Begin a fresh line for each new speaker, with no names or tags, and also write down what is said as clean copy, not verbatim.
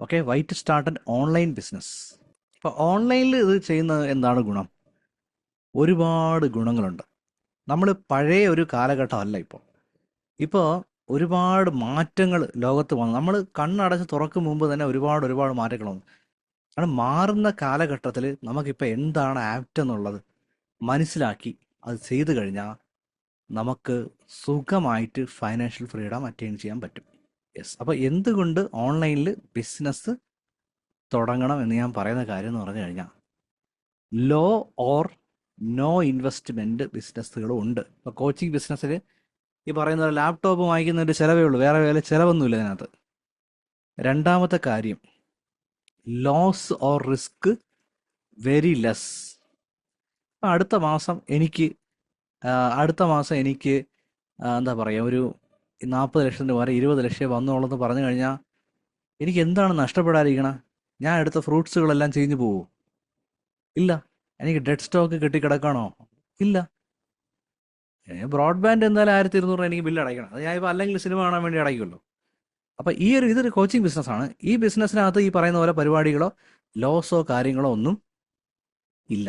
Okay, why to start an online business. ഇപ്പോൾ ഓൺലൈനിൽ ഇത് ചെയ്യുന്നത് എന്താണ് ഗുണം? ഒരുപാട് ഗുണങ്ങളുണ്ട്. നമ്മൾ പഴയ ഒരു കാലഘട്ടമല്ല ഇപ്പോൾ. ഇപ്പോൾ ഒരുപാട് മാറ്റങ്ങൾ ലോകത്ത് വന്നു. നമ്മൾ കണ്ണടച്ച് തുറക്കും മുമ്പ് തന്നെ ഒരുപാട് മാറ്റങ്ങൾ വന്നു. കാരണം മാറുന്ന കാലഘട്ടത്തിൽ നമുക്കിപ്പോൾ എന്താണ് ആപ്റ്റ് എന്നുള്ളത് മനസ്സിലാക്കി അത് ചെയ്തു കഴിഞ്ഞാൽ നമുക്ക് സുഖമായിട്ട് ഫൈനാൻഷ്യൽ ഫ്രീഡം അറ്റൈൻ ചെയ്യാൻ പറ്റും. യെസ്. അപ്പോൾ എന്തുകൊണ്ട് ഓൺലൈനിൽ ബിസിനസ് തുടങ്ങണം എന്ന് ഞാൻ പറയുന്ന കാര്യം എന്ന് പറഞ്ഞു കഴിഞ്ഞാൽ, ലോ ഓർ നോ ഇൻവെസ്റ്റ്മെൻറ്റ് ബിസിനസ്സുകളും ഉണ്ട്. ഇപ്പോൾ കോച്ചിങ് ബിസിനസ്സിൽ ഈ പറയുന്ന ലാപ്ടോപ്പ് വാങ്ങിക്കുന്നതിൻ്റെ ചിലവേ ഉള്ളൂ, വേറെ ചിലവൊന്നുമില്ല ഇതിനകത്ത്. രണ്ടാമത്തെ കാര്യം, loss or risk very less. അടുത്ത മാസം എനിക്ക് അടുത്ത മാസം എനിക്ക് എന്താ പറയുക, ഒരു 40 ലക്ഷത്തിന് പകരം 20 ലക്ഷം വന്നോളെന്ന് പറഞ്ഞു കഴിഞ്ഞാൽ എനിക്ക് എന്താണ് നഷ്ടപ്പെടാതിരിക്കണം? ഞാൻ എടുത്ത ഫ്രൂട്ട്സുകളെല്ലാം ചീഞ്ഞു പോവോ? ഇല്ല. എനിക്ക് ഡെഡ് സ്റ്റോക്ക് കെട്ടിക്കിടക്കണോ? ഇല്ല. ബ്രോഡ്ബാൻഡ് എന്തായാലും 1200 എനിക്ക് ബില്ല് അടയ്ക്കണം. അത് ഞാൻ ഇപ്പോൾ അല്ലെങ്കിൽ സിനിമ കാണാൻ വേണ്ടി അടയ്ക്കുമല്ലോ. അപ്പം ഇതൊരു കോച്ചിങ് ബിസിനസ്സാണ്. ഈ ബിസിനസ്സിനകത്ത് ഈ പറയുന്ന പോലെ പരിപാടികളോ ലോസോ കാര്യങ്ങളോ ഒന്നും ഇല്ല.